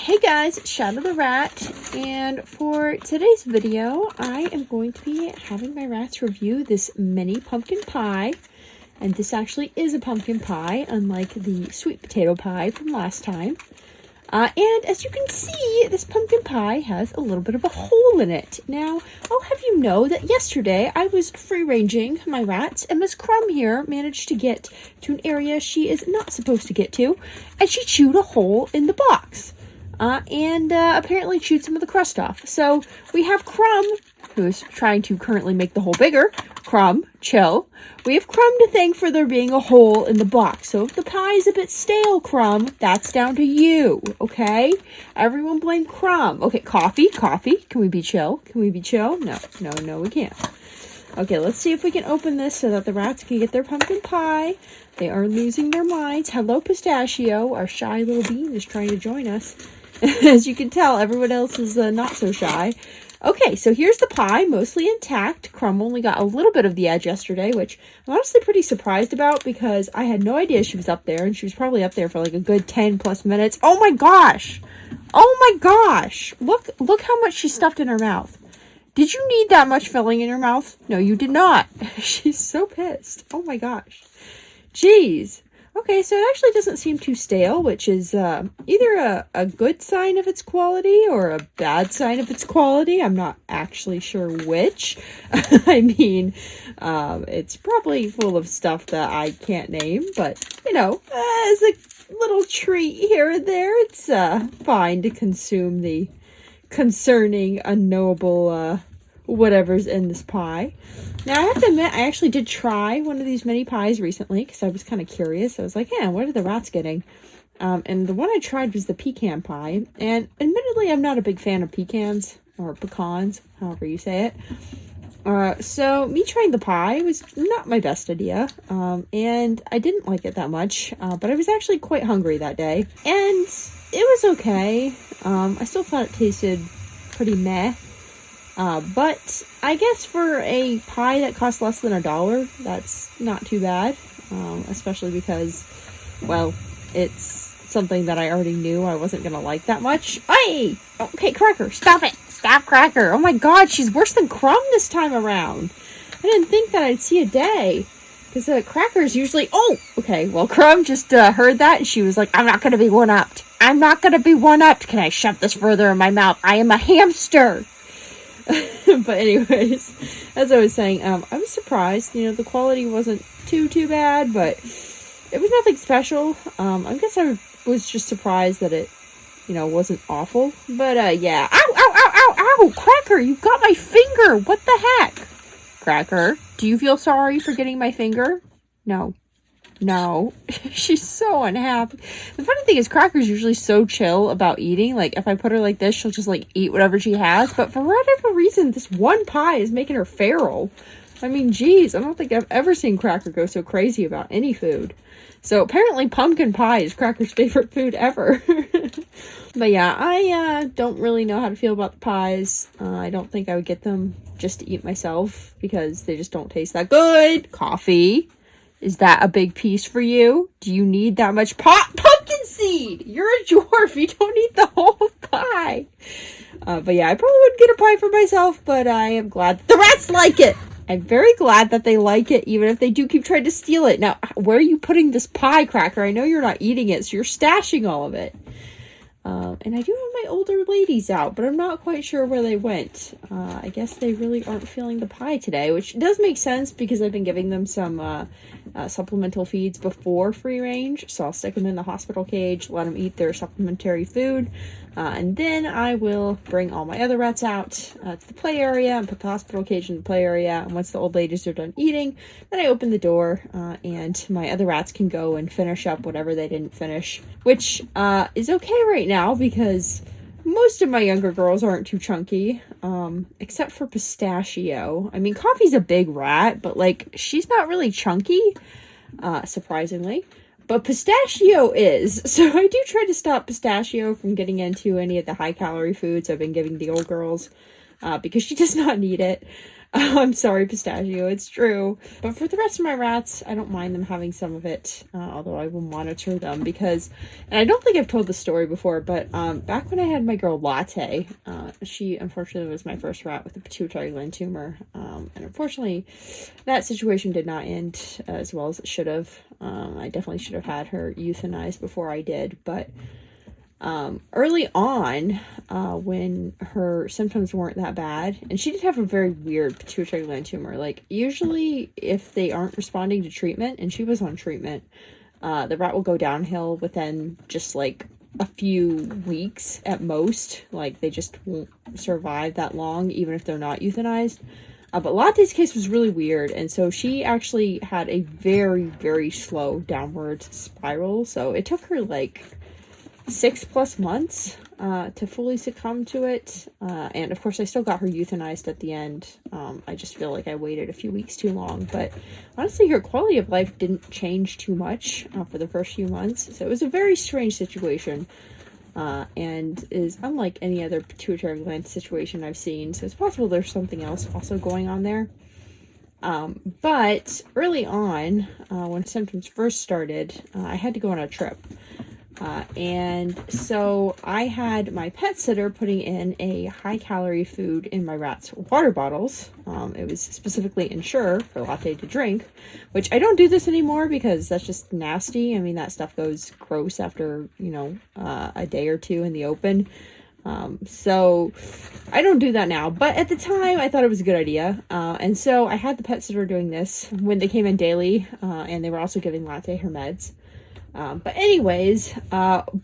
Hey guys, it's Shadow the Rat, and for today's video, I am going to be having my rats review this mini pumpkin pie. And this actually is a pumpkin pie, unlike the sweet potato pie from last time. And as you can see, this pumpkin pie has a little bit of a hole in it. Now, I'll have you know that yesterday I was free-ranging my rats, and Miss Crumb here managed to get to an area she is not supposed to get to, and she chewed a hole in the box. And apparently chewed some of the crust off. So we have Crumb, who is trying to currently make the hole bigger. Crumb, chill. We have Crumb to thank for there being a hole in the box. So if the pie is a bit stale, Crumb, that's down to you, okay? Everyone blame Crumb. Okay, coffee. Can we be chill? Can we be chill? No, we can't. Okay, let's see if we can open this so that the rats can get their pumpkin pie. They are losing their minds. Hello, Pistachio. Our shy little bean is trying to join us. As you can tell, everyone else is not so shy. Okay, so here's the pie, mostly intact. Crumb only got a little bit of the edge yesterday, which I'm honestly pretty surprised about because I had no idea she was up there, and she was probably up there for like a good 10 plus minutes. Oh my gosh! Look how much she stuffed in her mouth. Did you need that much filling in your mouth? No, you did not. She's so pissed. Oh my gosh. Jeez. Okay, so it actually doesn't seem too stale, which is either a good sign of its quality or a bad sign of its quality. I'm not actually sure which. I mean, it's probably full of stuff that I can't name, but, you know, as a little treat here and there, it's fine to consume the concerning, unknowable whatever's in this pie. Now, I have to admit, I actually did try one of these mini pies recently because I was kind of curious. I was like, yeah, what are the rats getting? And the one I tried was the pecan pie. And admittedly, I'm not a big fan of pecans or pecans, however you say it. So me trying the pie was not my best idea. And I didn't like it that much. But I was actually quite hungry that day. And it was okay. I still thought it tasted pretty meh. But I guess for a pie that costs less than $1, that's not too bad. Especially because, well, it's something that I already knew I wasn't going to like that much. Hey! Okay, Cracker, stop it! Stop, Cracker! Oh my god, she's worse than Crumb this time around! I didn't think that I'd see a day. Because Cracker's usually... Oh! Okay, well, Crumb just heard that, and she was like, I'm not going to be one-upped. I'm not going to be one-upped. Can I shove this further in my mouth? I am a hamster! But anyways, as I was saying, I was surprised. You know, the quality wasn't too bad, but it was nothing special. I guess I was just surprised that it, you know, wasn't awful. But, yeah. Ow! Cracker, you got my finger! What the heck? Cracker, do you feel sorry for getting my finger? No. She's so unhappy. The funny thing is, Cracker's usually so chill about eating. Like, if I put her like this, she'll just, like, eat whatever she has. But for whatever reason, this one pie is making her feral. I mean, geez, I don't think I've ever seen Cracker go so crazy about any food. So, apparently, pumpkin pie is Cracker's favorite food ever. But, yeah, I don't really know how to feel about the pies. I don't think I would get them just to eat myself because they just don't taste that good. Coffee. Is that a big piece for you? Do you need that much pumpkin seed? You're a dwarf. You don't eat the whole pie. But yeah, I probably wouldn't get a pie for myself, but I am glad the rats like it. I'm very glad that they like it, even if they do keep trying to steal it. Now, where are you putting this pie, Cracker? I know you're not eating it, so you're stashing all of it. And I do have my older ladies out, but I'm not quite sure where they went. I guess they really aren't feeling the pie today, which does make sense because I've been giving them some supplemental feeds before free range. So I'll stick them in the hospital cage, let them eat their supplementary food, and then I will bring all my other rats out to the play area and put the hospital cage in the play area. And once the old ladies are done eating, then I open the door and my other rats can go and finish up whatever they didn't finish, which is okay right now because most of my younger girls aren't too chunky, except for Pistachio. I mean, Coffee's a big rat, but, like, she's not really chunky, surprisingly. But Pistachio is, so I do try to stop Pistachio from getting into any of the high-calorie foods I've been giving the old girls, because she does not need it. I'm sorry, Pistachio, it's true. But for the rest of my rats, I don't mind them having some of it, although I will monitor them because, and I don't think I've told the story before, but back when I had my girl Latte, she unfortunately was my first rat with a pituitary gland tumor, and unfortunately that situation did not end as well as it should have. I definitely should have had her euthanized before I did, but early on, when her symptoms weren't that bad, and she did have a very weird pituitary gland tumor. Like, usually if they aren't responding to treatment, and she was on treatment, the rat will go downhill within just like a few weeks at most. Like, they just won't survive that long, even if they're not euthanized. But Latte's case was really weird, and so she actually had a very, very slow downward spiral. So it took her like 6+ months to fully succumb to it, and of course I still got her euthanized at the end. I just feel like I waited a few weeks too long, but honestly her quality of life didn't change too much for the first few months, so it was a very strange situation, and is unlike any other pituitary gland situation I've seen, so it's possible there's something else also going on there. But early on, when symptoms first started, I had to go on a trip. And so I had my pet sitter putting in a high-calorie food in my rat's water bottles. It was specifically Ensure for Latte to drink, which I don't do this anymore because that's just nasty. I mean, that stuff goes gross after, you know, a day or two in the open. So I don't do that now, but at the time I thought it was a good idea. And so I had the pet sitter doing this when they came in daily, and they were also giving Latte her meds. But anyways,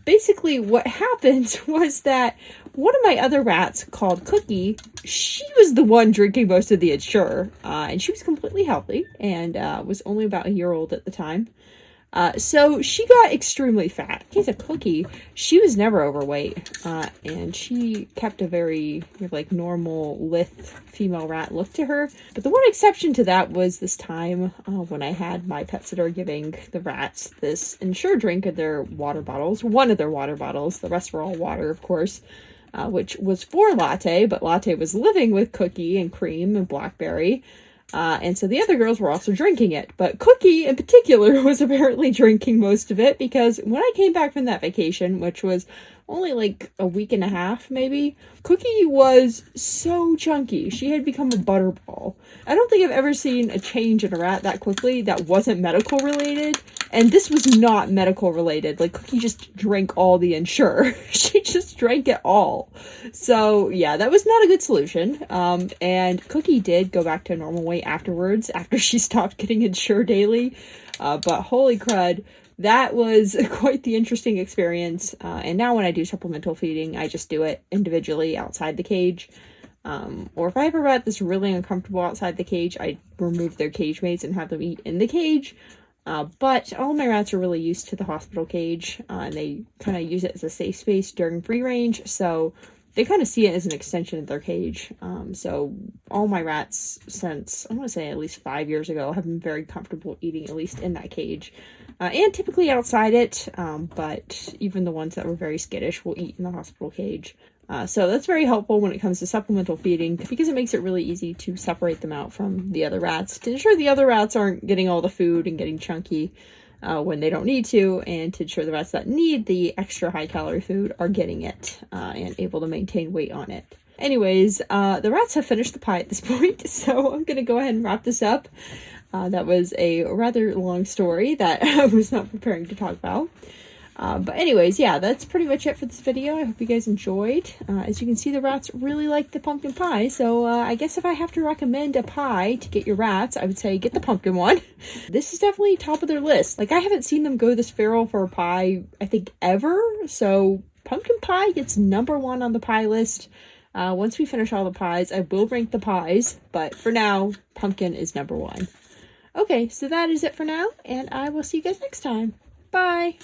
basically what happened was that one of my other rats called Cookie, she was the one drinking most of the Ensure, and she was completely healthy and was only about a year old at the time. So she got extremely fat. In case of Cookie, she was never overweight, and she kept a very, like, normal, lithe female rat look to her. But the one exception to that was this time when I had my pet sitter giving the rats this Ensure drink in their water bottles. One of their water bottles. The rest were all water, of course, which was for Latte, but Latte was living with Cookie and Cream and Blackberry. And so the other girls were also drinking it, but Cookie in particular was apparently drinking most of it, because when I came back from that vacation, which was only like a week and a half maybe, Cookie was so chunky. She had become a butterball. I don't think I've ever seen a change in a rat that quickly that wasn't medical related, and this was not medical related. Like, Cookie just drank all the Ensure. She just drank it all. So yeah, that was not a good solution. And Cookie did go back to normal weight afterwards, after she stopped getting Ensure daily. But holy crud, that was quite the interesting experience. And now when I do supplemental feeding, I just do it individually outside the cage. Or if I have a rat that's really uncomfortable outside the cage, I remove their cage mates and have them eat in the cage. But all my rats are really used to the hospital cage, and they kind of use it as a safe space during free range, so they kind of see it as an extension of their cage. So all my rats since, I want to say at least 5 years ago, have been very comfortable eating at least in that cage. And typically outside it, but even the ones that were very skittish will eat in the hospital cage. So that's very helpful when it comes to supplemental feeding, because it makes it really easy to separate them out from the other rats, to ensure the other rats aren't getting all the food and getting chunky when they don't need to, and to ensure the rats that need the extra high-calorie food are getting it and able to maintain weight on it. Anyways, the rats have finished the pie at this point, so I'm going to go ahead and wrap this up. That was a rather long story that I was not preparing to talk about. But anyways, yeah, that's pretty much it for this video. I hope you guys enjoyed. As you can see, the rats really like the pumpkin pie, so I guess if I have to recommend a pie to get your rats, I would say get the pumpkin one. This is definitely top of their list. Like, I haven't seen them go this feral for a pie, I think, ever, so pumpkin pie gets #1 on the pie list. Once we finish all the pies, I will rank the pies, but for now, pumpkin is #1. Okay, so that is it for now, and I will see you guys next time. Bye!